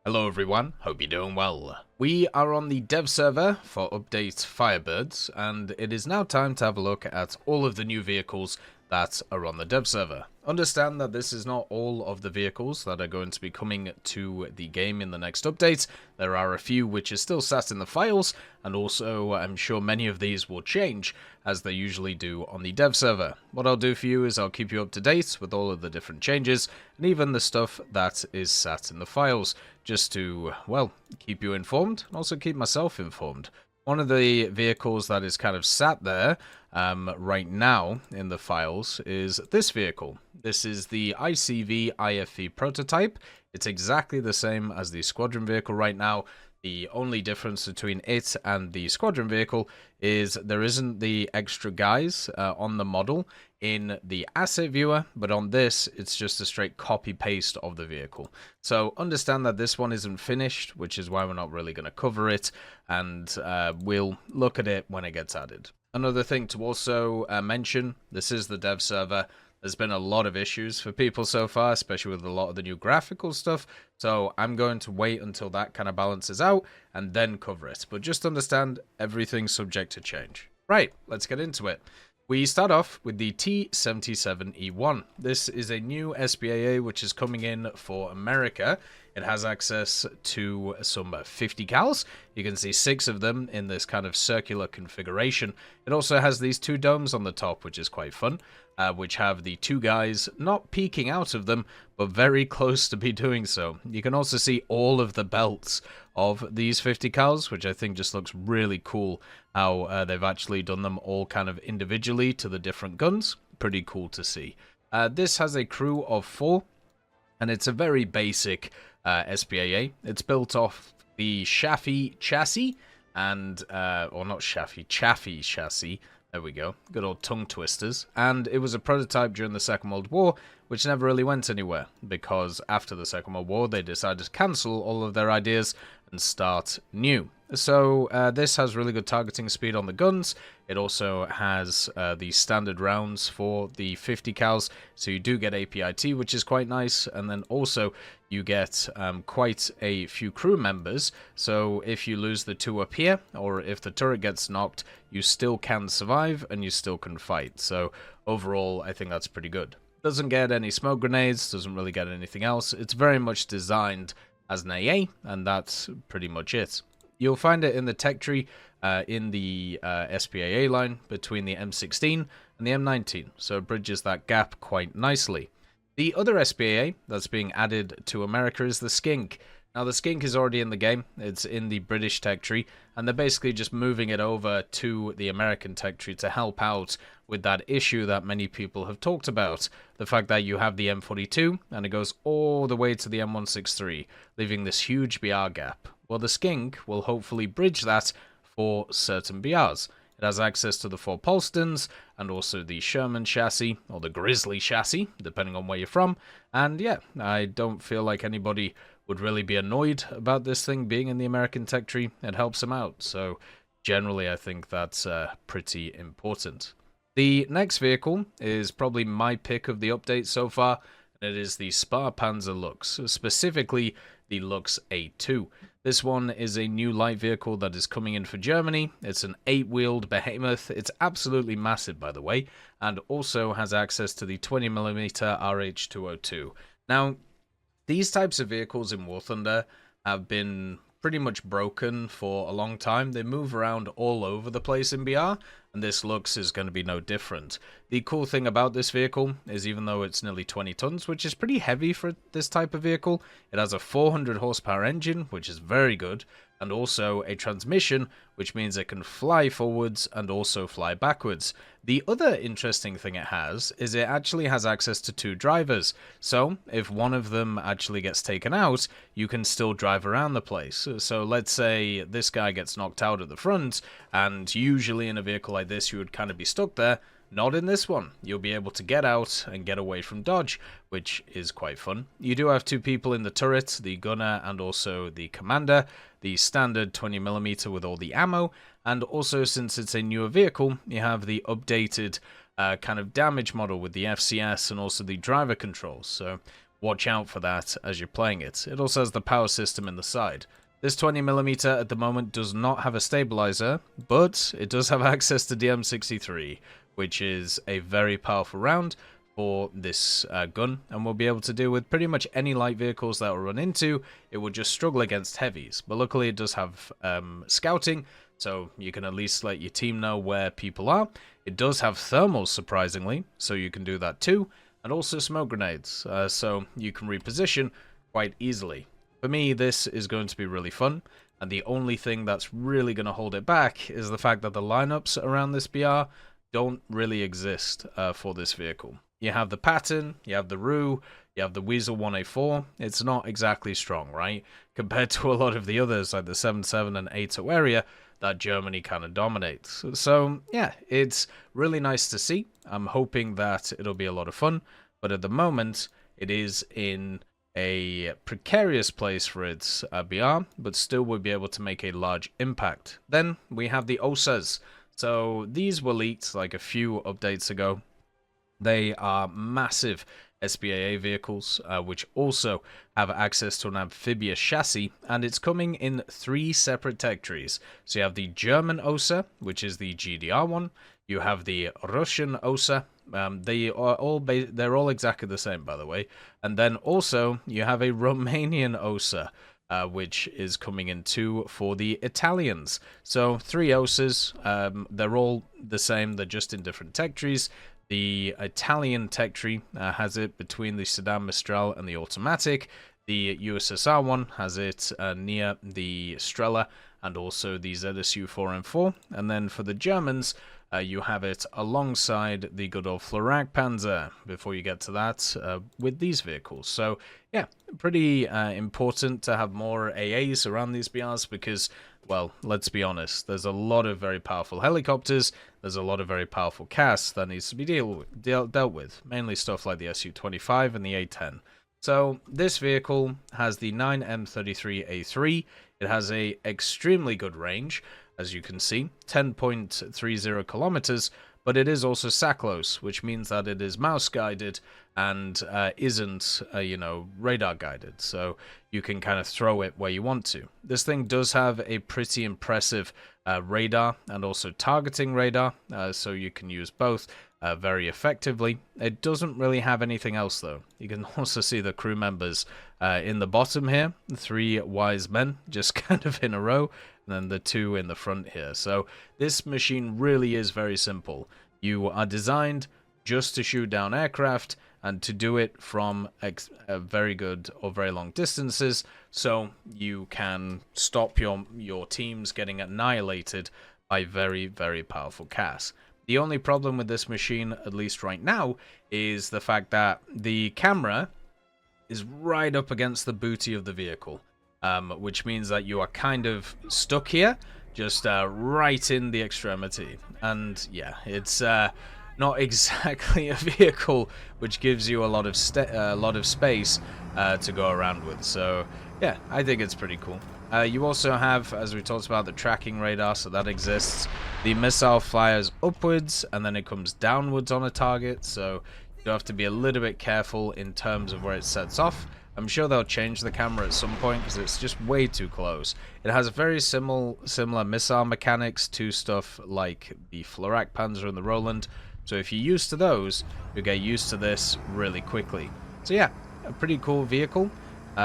Hello everyone, hope you're doing well. We are on the dev server for update Firebirds, and it is now time to have a look at all of the new vehicles that are on the dev server. Understand that this is not all of the vehicles that are going to be coming to the game in the next update. There are a few which are still sat in the files, and also I'm sure many of these will change, as they usually do on the dev server. What I'll do for you is I'll keep you up to date with all of the different changes, and even the stuff that is sat in the files, just to, well, keep you informed, and also keep myself informed. One of the vehicles that is kind of sat there right now in the files is this vehicle. This is the ICV IFV Prototype. It's exactly the same as the squadron vehicle right now. The only difference between it and the squadron vehicle is there isn't the extra guys on the model in the asset viewer, but on this it's just a straight copy paste of the vehicle. So understand that this one isn't finished, which is why we're not really going to cover it, and we'll look at it when it gets added. Another thing to also mention, this is the dev server. There's been a lot of issues for people so far, especially with a lot of the new graphical stuff, so I'm going to wait until that kind of balances out and then cover it. But just understand, everything's subject to change. Right, let's get into it. We start off with the T77E1. This is a new SBAA which is coming in for America. It has access to some 50 cals. You can see 6 of them in this kind of circular configuration. It also has these 2 domes on the top, which is quite fun, which have the 2 guys not peeking out of them, but very close to be doing so. You can also see all of the belts of these 50 cals, which I think just looks really cool, how they've actually done them all kind of individually to the different guns. Pretty cool to see. This has a crew of 4, and it's a very basic SBAA. It's built off the Chaffee chassis, and, or not Chaffee, Chaffee chassis. There we go. Good old tongue twisters. And it was a prototype during the Second World War, which never really went anywhere, because after the Second World War, they decided to cancel all of their ideas and start new. So this has really good targeting speed on the guns. It also has the standard rounds for the 50 cals, so you do get APIT, which is quite nice, and then also you get quite a few crew members, so if you lose the 2 up here, or if the turret gets knocked, you still can survive and you still can fight. So overall, I think that's pretty good. Doesn't get any smoke grenades, doesn't really get anything else. It's very much designed as an AA, and that's pretty much it. You'll find it in the tech tree in the SPAA line between the M16 and the M19, so it bridges that gap quite nicely. The other SPAA that's being added to America is the Skink. Now, the Skink is already in the game. It's in the British tech tree, and they're basically just moving it over to the American tech tree to help out with that issue that many people have talked about. The fact that you have the M42, and it goes all the way to the M163, leaving this huge BR gap. Well, the Skink will hopefully bridge that for certain BRs. It has access to the 4 Polstons, and also the Sherman chassis, or the Grizzly chassis, depending on where you're from. And yeah, I don't feel like anybody would really be annoyed about this thing being in the American tech tree. It helps them out, so generally I think that's pretty important. The next vehicle is probably my pick of the update so far, and it is the Sparpanzer Luchs, specifically the Luchs A2. This one is a new light vehicle that is coming in for Germany. It's an 8-wheeled behemoth. It's absolutely massive, by the way, and also has access to the 20mm RH202. Now, these types of vehicles in War Thunder have been pretty much broken for a long time. They move around all over the place in BR, and this Luchs is going to be no different. The cool thing about this vehicle is, even though it's nearly 20 tons, which is pretty heavy for this type of vehicle, it has a 400 horsepower engine, which is very good, and also a transmission, which means it can fly forwards and also fly backwards. The other interesting thing it has is it actually has access to 2 drivers, so if one of them actually gets taken out, you can still drive around the place. So let's say this guy gets knocked out at the front, and usually in a vehicle like this you would kind of be stuck there. Not in this one. You'll be able to get out and get away from dodge, which is quite fun. You do have 2 people in the turret, the gunner and also the commander, the standard 20mm with all the ammo, and also, since it's a newer vehicle, you have the updated kind of damage model with the FCS and also the driver controls. So watch out for that as you're playing it. It also has the power system in the side. This 20mm at the moment does not have a stabilizer, but it does have access to DM63, which is a very powerful round for this gun, and we'll be able to deal with pretty much any light vehicles that will run into. It will just struggle against heavies, but luckily it does have scouting, so you can at least let your team know where people are. It does have thermals, surprisingly, so you can do that too, and also smoke grenades, so you can reposition quite easily. For me, this is going to be really fun, and the only thing that's really going to hold it back is the fact that the lineups around this BR don't really exist for this vehicle. You have the Patton, you have the Roo, you have the Weasel 1A4. It's not exactly strong, right? Compared to a lot of the others, like the 7.7 and 8.0 area, that Germany kind of dominates. So, yeah, it's really nice to see. I'm hoping that it'll be a lot of fun, but at the moment, it is in a precarious place for its BR, but still would be able to make a large impact. Then we have the OSAs. So these were leaked like a few updates ago. They are massive SBAA vehicles, which also have access to an amphibious chassis, and it's coming in 3 separate tech trees. So you have the German OSA, which is the GDR one. You have the Russian OSA. They're all exactly the same, by the way. And then also you have a Romanian OSA, which is coming in too for the Italians. So 3 OSAs. They're all the same. They're just in different tech trees. The Italian tech tree has it between the Sedan Mistral and the automatic. The USSR one has it near the Strela and also the ZSU 4M4. And then for the Germans, you have it alongside the good old Flak-Panzer before you get to that with these vehicles. So, yeah, pretty important to have more AAs around these BRs because, well, let's be honest, there's a lot of very powerful helicopters, there's a lot of very powerful CAS that needs to be dealt with, mainly stuff like the Su-25 and the A-10. So this vehicle has the 9M33A3. It has a extremely good range, as you can see, 10.30 kilometers, but it is also SACLOS, which means that it is mouse guided and isn't, radar guided. So you can kind of throw it where you want to. This thing does have a pretty impressive radar and also targeting radar, so you can use both very effectively. It doesn't really have anything else, though. You can also see the crew members in the bottom here, 3 wise men, just kind of in a row, and then the 2 in the front here. So this machine really is very simple. You are designed just to shoot down aircraft and to do it from very good or very long distances, so you can stop your teams getting annihilated by very, very powerful CAS. The only problem with this machine, at least right now, is the fact that the camera is right up against the booty of the vehicle, which means that you are kind of stuck here, just right in the extremity. And yeah, it's not exactly a vehicle which gives you a lot of space to go around with. So yeah, I think it's pretty cool. You also have, as we talked about, the tracking radar, so that exists. The missile fires upwards, and then it comes downwards on a target, so you have to be a little bit careful in terms of where it sets off. I'm sure they'll change the camera at some point, because it's just way too close. It has very similar missile mechanics to stuff like the Flak-Panzer and the Roland, so if you're used to those, you'll get used to this really quickly. So yeah, a pretty cool vehicle.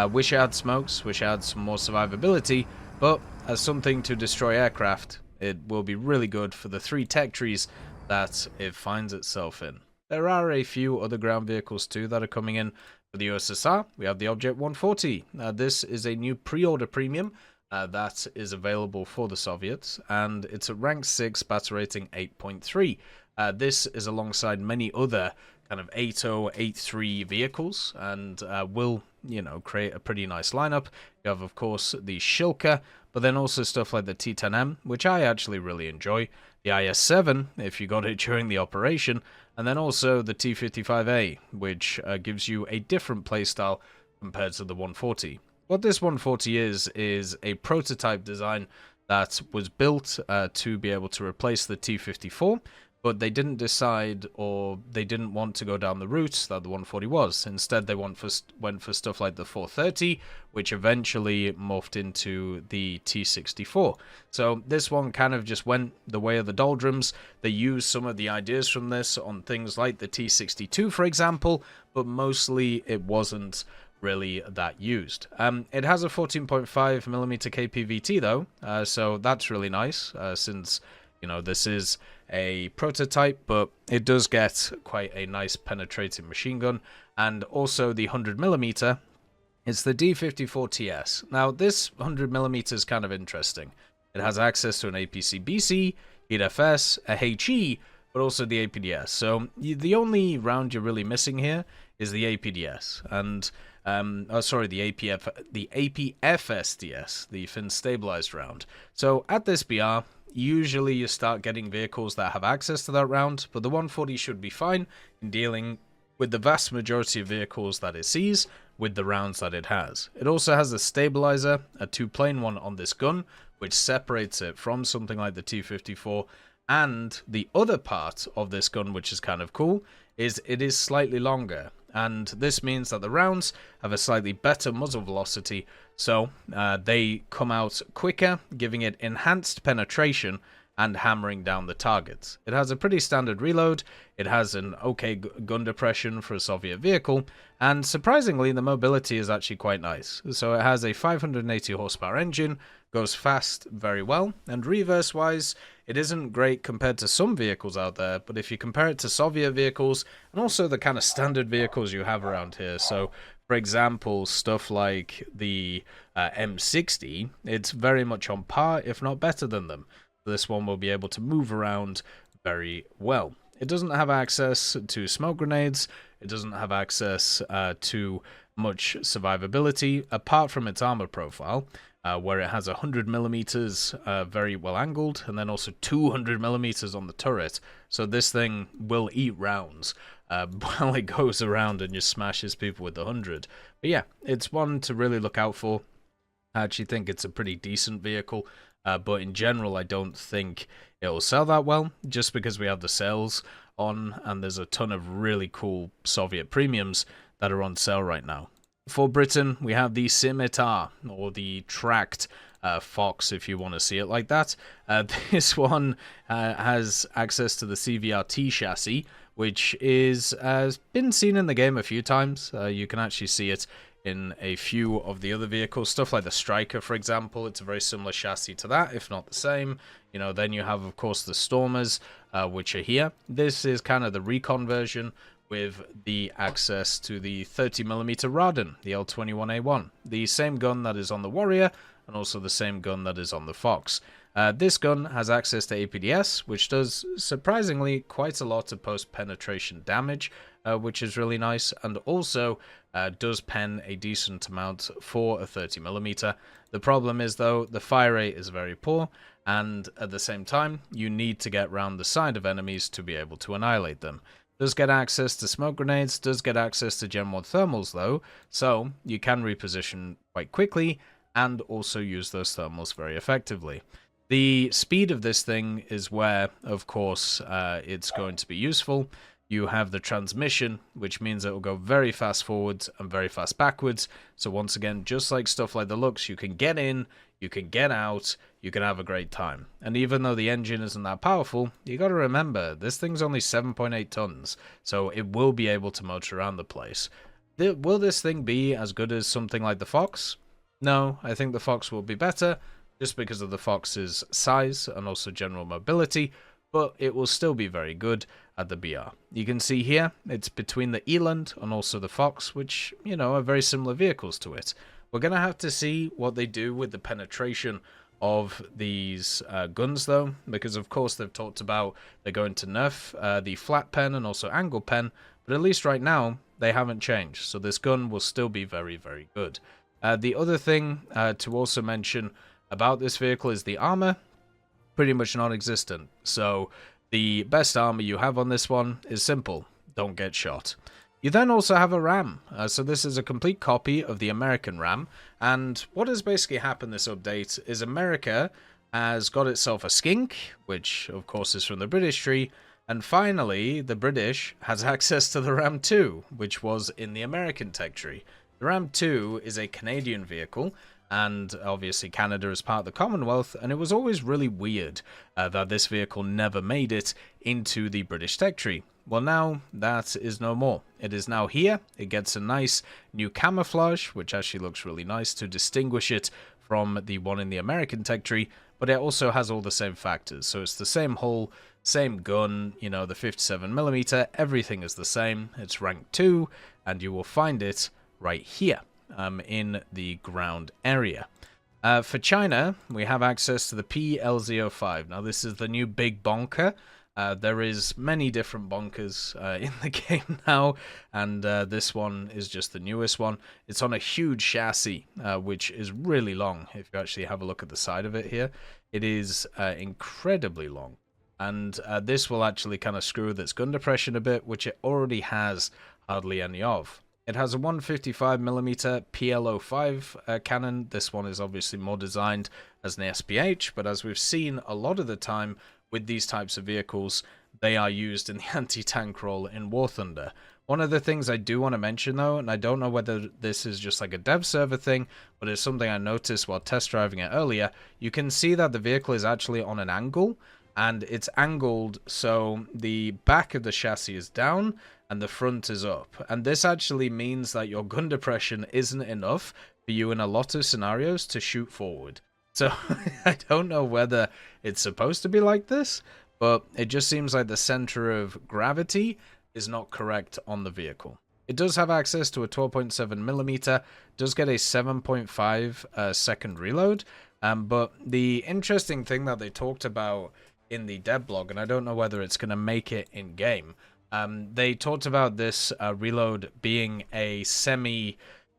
Wish I had smokes, wish I had some more survivability, but as something to destroy aircraft, it will be really good for the 3 tech trees that it finds itself in. There are a few other ground vehicles too that are coming in. For the USSR, we have the Object 140. This is a new pre-order premium that is available for the Soviets, and it's a rank 6 battle rating 8.3. This is alongside many other kind of 8.0, 8.3 vehicles, and will, create a pretty nice lineup. You have, of course, the Shilka, but then also stuff like the T10M, which I actually really enjoy. The IS-7, if you got it during the operation, and then also the T55A, which gives you a different playstyle compared to the 140. What this 140 is a prototype design that was built to be able to replace the T54, but they didn't decide, or they didn't want to go down the route that the 140 was. Instead, they went for stuff like the 430, which eventually morphed into the T64. So this one kind of just went the way of the doldrums. They used some of the ideas from this on things like the T62, for example, but mostly it wasn't really that used. It has a 14.5mm KPVT though, so that's really nice, since, you know, this is a prototype, but it does get quite a nice penetrating machine gun. And also the 100mm, it's the D54TS. Now this 100mm is kind of interesting. It has access to an APC-BC, HEAT-FS, a HE, but also the APDS. So the only round you're really missing here is the APDS, and the APFSDS, the fin stabilized round. So at this BR, usually you start getting vehicles that have access to that round, but the 140 should be fine in dealing with the vast majority of vehicles that it sees with the rounds that it has. It also has a stabilizer, a two-plane one on this gun, which separates it from something like the T54. And the other part of this gun, which is kind of cool, is it is slightly longer. And this means that the rounds have a slightly better muzzle velocity, so they come out quicker, giving it enhanced penetration and hammering down the targets. It has a pretty standard reload, it has an okay gun depression for a Soviet vehicle, and surprisingly the mobility is actually quite nice. So it has a 580 horsepower engine, goes fast very well, and reverse wise it isn't great compared to some vehicles out there, but if you compare it to Soviet vehicles and also the kind of standard vehicles you have around here, so for example stuff like the M60, it's very much on par if not better than them. This one will be able to move around very well. It doesn't have access to smoke grenades, it doesn't have access to much survivability apart from its armor profile, where it has 100mm very well angled, and then also 200mm on the turret. So this thing will eat rounds while it goes around and just smashes people with the 100. But yeah, it's one to really look out for. I actually think it's a pretty decent vehicle, but in general I don't think it'll sell that well, just because we have the sales on, and there's a ton of really cool Soviet premiums that are on sale right now. For Britain, we have the Scimitar, or the tracked Fox, if you want to see it like that. This one has access to the CVRT chassis, which is been seen in the game a few times. You can actually see it in a few of the other vehicles, stuff like the Striker, for example. It's a very similar chassis to that, if not the same. You know, then you have, of course, the Stormers, which are here. This is kind of the recon version, with the access to the 30mm Raden, the L21A1, the same gun that is on the Warrior, and also the same gun that is on the Fox. This gun has access to APDS, which does surprisingly quite a lot of post-penetration damage, which is really nice, and also does pen a decent amount for a 30mm. The problem is, though, the fire rate is very poor, and at the same time, you need to get round the side of enemies to be able to annihilate them. Does get access to smoke grenades, does get access to Gen 1 thermals though, so you can reposition quite quickly and also use those thermals very effectively. The speed of this thing is where, of course, it's going to be useful. You have the transmission, which means it will go very fast forwards and very fast backwards. So once again, just like stuff like the Luchs, you can get in, you can get out, you can have a great time. And even though the engine isn't that powerful, you got to remember, this thing's only 7.8 tons, so it will be able to motor around the place. Will this thing be as good as something like the Fox? No, I think the Fox will be better, just because of the Fox's size and also general mobility, but it will still be very good at the BR. You can see here, it's between the Eland and also the Fox, which, you know, are very similar vehicles to it. We're going to have to see what they do with the penetration of these guns, though, because of course they've talked about they're going to nerf the flat pen and also angle pen, but at least right now they haven't changed, so this gun will still be very, very good. The other thing to also mention about this vehicle is the armor, pretty much non-existent. So the best armor you have on this one is simple: don't get shot. You then also have a RAM, so this is a complete copy of the American RAM, and what has basically happened this update is America has got itself a Skink, which of course is from the British tree, And finally, the British has access to the Ram 2, which was in the American tech tree. The Ram 2 is a Canadian vehicle, and obviously Canada is part of the Commonwealth, and it was always really weird that this vehicle never made it into the British tech tree. Well, now that is no more. It is now here. It gets a nice new camouflage, which actually looks really nice to distinguish it from the one in the American tech tree, but it also has all the same factors. So it's the same hull, same gun, you know, the 57mm, everything is the same. It's rank 2, and you will find it right here in the ground area. For China, we have access to the PLZ-05. Now, this is the new big bonker. There is many different bonkers in the game now, and this one is just the newest one. It's on a huge chassis, which is really long. If you actually have a look at the side of it here, it is incredibly long. And this will actually kind of screw with its gun depression a bit, which it already has hardly any of. It has a 155mm PL05 cannon. This one is obviously more designed as an SPH, but as we've seen a lot of the time with these types of vehicles, they are used in the anti-tank role in War Thunder. One of the things I do want to mention though, and I don't know whether this is just like a dev server thing, but it's something I noticed while test driving it earlier, you can see that the vehicle is actually on an angle, and it's angled so the back of the chassis is down and the front is up. And this actually means that your gun depression isn't enough for you in a lot of scenarios to shoot forward. So I don't know whether it's supposed to be like this, but it just seems like the center of gravity is not correct on the vehicle. It does have access to a 12.7mm, does get a 7.5 second reload, but the interesting thing that they talked about in the dev blog, and I don't know whether it's going to make it in game, they talked about this reload being a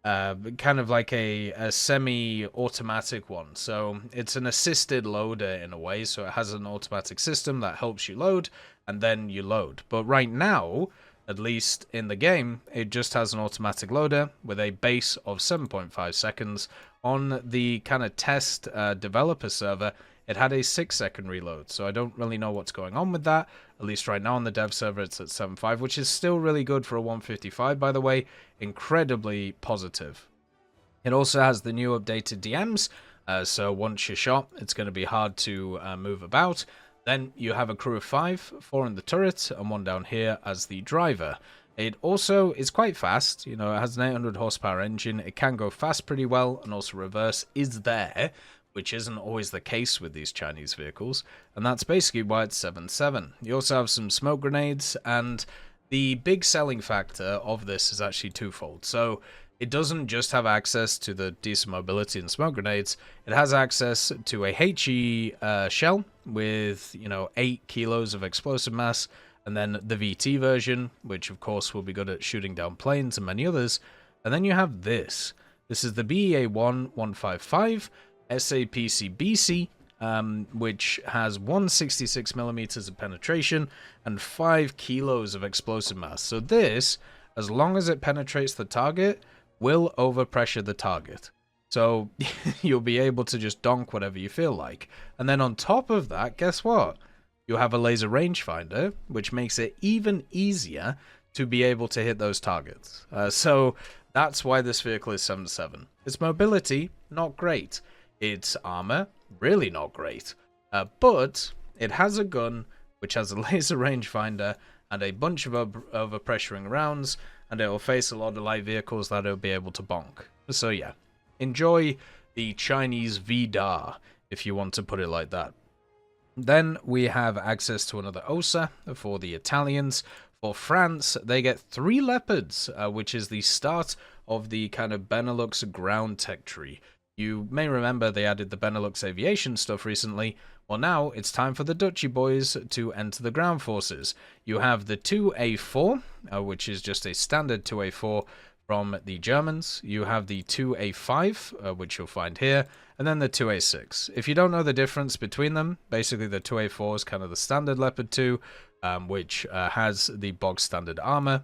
kind of like a semi-automatic one. So it's an assisted loader in a way, so it has an automatic system that helps you load, and then you load. But right now, at least in the game, it just has an automatic loader with a base of 7.5 seconds. On the kind of test developer server, it had a 6-second reload, so I don't really know what's going on with that. At least right now on the dev server, it's at 7.5, which is still really good for a 155, by the way. Incredibly positive. It also has the new updated DMs, so once you're shot, it's going to be hard to move about. Then you have a crew of 5, 4 in the turret, and 1 down here as the driver. It also is quite fast, you know, it has an 800 horsepower engine, it can go fast pretty well, and also reverse is there, which isn't always the case with these Chinese vehicles, and that's basically why it's 7.7. You also have some smoke grenades, and the big selling factor of this is actually twofold. So it doesn't just have access to the decent mobility and smoke grenades, it has access to a HE shell with, you know, 8 kilos of explosive mass, and then the VT version, which of course will be good at shooting down planes and many others. And then you have this. This is the BEA-1 SAPC-BC, which has 166mm of penetration and 5 kilos of explosive mass. So this, as long as it penetrates the target, will overpressure the target. So you'll be able to just donk whatever you feel like. And then on top of that, guess what? You have a laser rangefinder, which makes it even easier to be able to hit those targets. So that's why this vehicle is 7.7. Its mobility, not great. Its armor, really not great. But it has a gun which has a laser rangefinder and a bunch of overpressuring rounds, and it will face a lot of light vehicles that it'll be able to bonk. So yeah, enjoy the Chinese VDAR, if you want to put it like that. Then we have access to another OSA for the Italians. For France, they get 3 Leopards, which is the start of the kind of Benelux ground tech tree. You may remember they added the Benelux aviation stuff recently. Well, now it's time for the Dutchy boys to enter the ground forces. You have the 2A4, which is just a standard 2A4 from the Germans. You have the 2A5, which you'll find here, and then the 2A6. If you don't know the difference between them, basically the 2A4 is kind of the standard Leopard 2, which has the bog standard armor,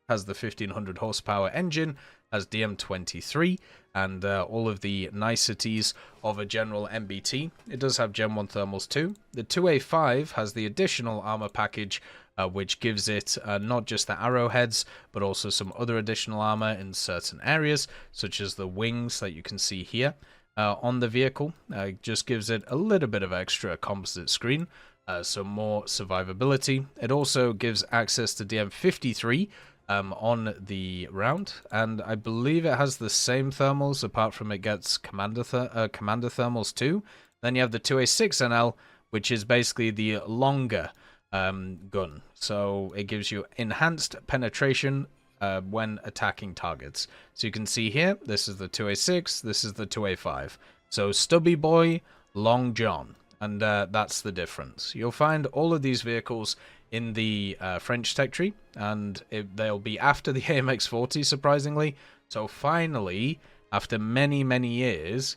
has the 1500 horsepower engine, has DM23, and all of the niceties of a general MBT. It does have Gen 1 thermals too. The 2A5 has the additional armor package which gives it not just the arrowheads, but also some other additional armor in certain areas, such as the wings that you can see here on the vehicle. It just gives it a little bit of extra composite screen, so more survivability. It also gives access to DM53 on the round, and I believe it has the same thermals, apart from it gets commander thermals too. Then you have the 2A6NL, which is basically the longer gun, so it gives you enhanced penetration when attacking targets. So you can see here, this is the 2A6, this is the 2A5. So Stubby Boy, Long John, and that's the difference. You'll find all of these vehicles in the French tech tree, and they'll be after the AMX-40, surprisingly. So finally, after many, many years,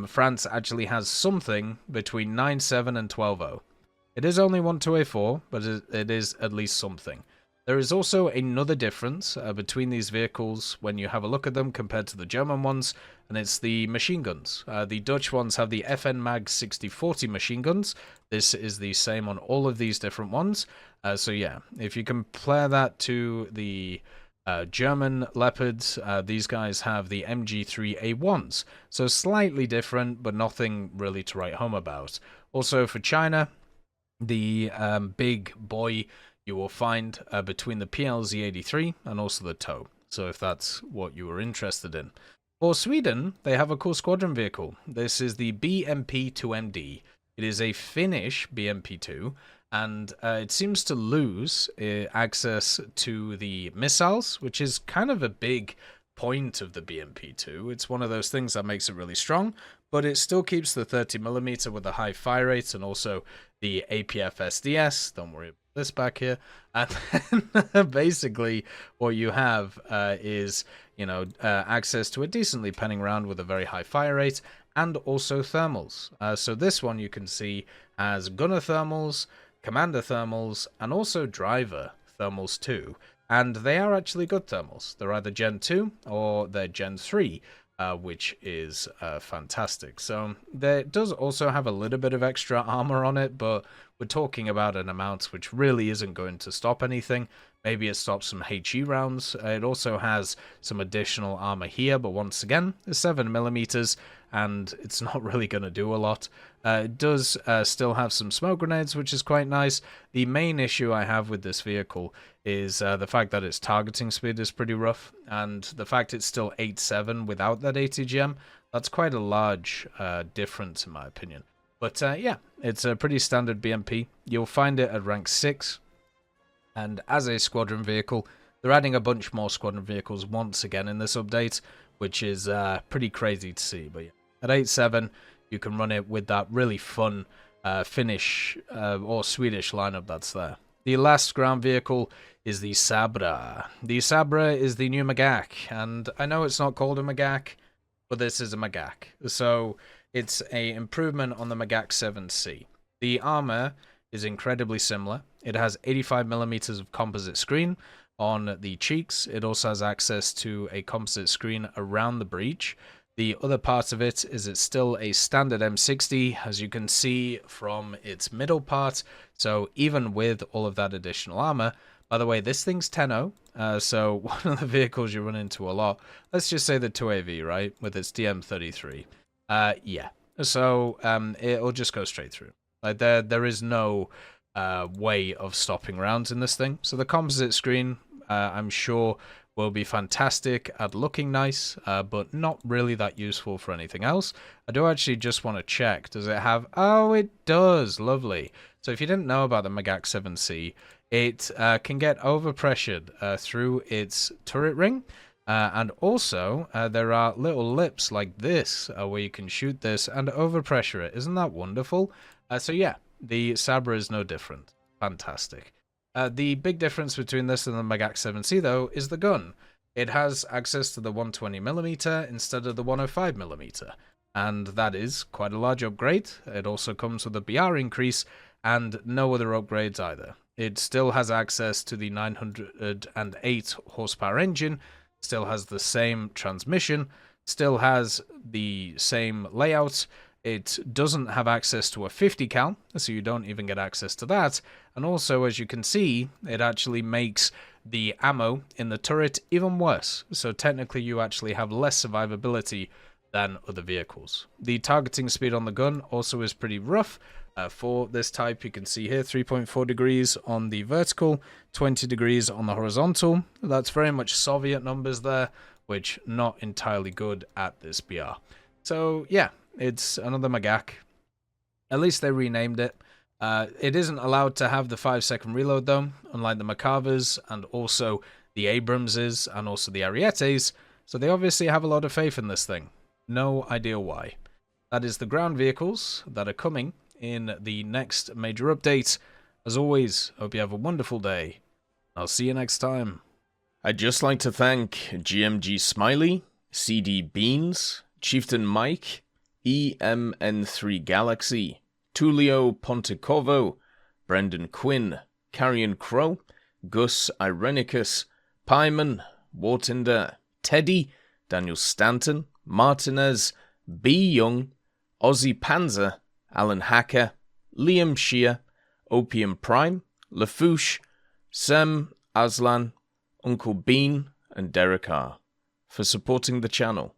France actually has something between 9.7 and 12.0. It is only 1.2A4, but it is at least something. There is also another difference between these vehicles when you have a look at them compared to the German ones, and it's the machine guns. The Dutch ones have the FN Mag 6040 machine guns. This is the same on all of these different ones. So yeah, if you compare that to the German Leopards, these guys have the MG3A1s. So slightly different, but nothing really to write home about. Also for China, the big boy you will find between the PLZ-83 and also the TOW. So if that's what you were interested in. For Sweden, they have a cool squadron vehicle. This is the BMP-2MD. It is a Finnish BMP-2, and it seems to lose access to the missiles, which is kind of a big point of the BMP-2. It's one of those things that makes it really strong, but it still keeps the 30mm with a high fire rate and also the APF SDS. Don't worry about this back here. And then basically what you have is, you know, access to a decently penning round with a very high fire rate and also thermals. So this one you can see has gunner thermals, commander thermals, and also driver thermals too. And they are actually good thermals. They're either Gen 2 or they're Gen 3, which is fantastic. So there does also have a little bit of extra armor on it, but we're talking about an amount which really isn't going to stop anything. Maybe it stops some HE rounds. It also has some additional armor here, but once again, it's 7mm, and it's not really going to do a lot. It does still have some smoke grenades, which is quite nice. The main issue I have with this vehicle is the fact that its targeting speed is pretty rough, and the fact it's still 8.7 without that ATGM. That's quite a large difference in my opinion. But yeah, it's a pretty standard BMP. You'll find it at rank 6. And as a squadron vehicle, they're adding a bunch more squadron vehicles once again in this update, which is pretty crazy to see. But yeah, at 8.7, you can run it with that really fun Finnish or Swedish lineup that's there. The last ground vehicle is the Sabra. The Sabra is the new Magak, and I know it's not called a Magak, but this is a Magak. So it's a improvement on the Magak 7C. The armor is incredibly similar. It has 85mm of composite screen on the cheeks. It also has access to a composite screen around the breech. The other part of it is it's still a standard M60, as you can see from its middle part. So even with all of that additional armor, by the way, this thing's 10.0, so one of the vehicles you run into a lot, let's just say the 2AV, right, with its DM33. Yeah, so it'll just go straight through. Like there is no way of stopping rounds in this thing. So the composite screen, I'm sure, will be fantastic at looking nice, but not really that useful for anything else. I do actually just want to check. Does it have... Oh, it does. Lovely. So if you didn't know about the Magak 7C, it can get overpressured through its turret ring. And also, there are little lips like this where you can shoot this and overpressure it. Isn't that wonderful? So yeah, the Sabra is no different. Fantastic. The big difference between this and the Magak 7C, though, is the gun. It has access to the 120mm instead of the 105mm, and that is quite a large upgrade. It also comes with a BR increase and no other upgrades either. It still has access to the 908 horsepower engine, still has the same transmission, still has the same layout. It doesn't have access to a 50 cal, so you don't even get access to that. And also, as you can see, it actually makes the ammo in the turret even worse. So technically, you actually have less survivability than other vehicles. The targeting speed on the gun also is pretty rough. For this type, you can see here 3.4 degrees on the vertical, 20 degrees on the horizontal. That's very much Soviet numbers there, which not entirely good at this BR. So yeah, it's another Magak. At least they renamed it. It isn't allowed to have the 5-second reload though, unlike the Macavers and also the Abramses and also the Arietes, so they obviously have a lot of faith in this thing. No idea why. That is the ground vehicles that are coming in the next major update. As always, hope you have a wonderful day. I'll see you next time. I'd just like to thank GMG Smiley, CD Beans, Chieftain Mike, EMN3 Galaxy, Tulio Pontecorvo, Brendan Quinn, Carrion Crow, Gus Irenicus, Pyman, Wartinder, Teddy, Daniel Stanton, Martinez, B. Young, Ozzy Panzer, Alan Hacker, Liam Shear, Opium Prime, Lafouche, Sem, Aslan, Uncle Bean, and Derek R. for supporting the channel.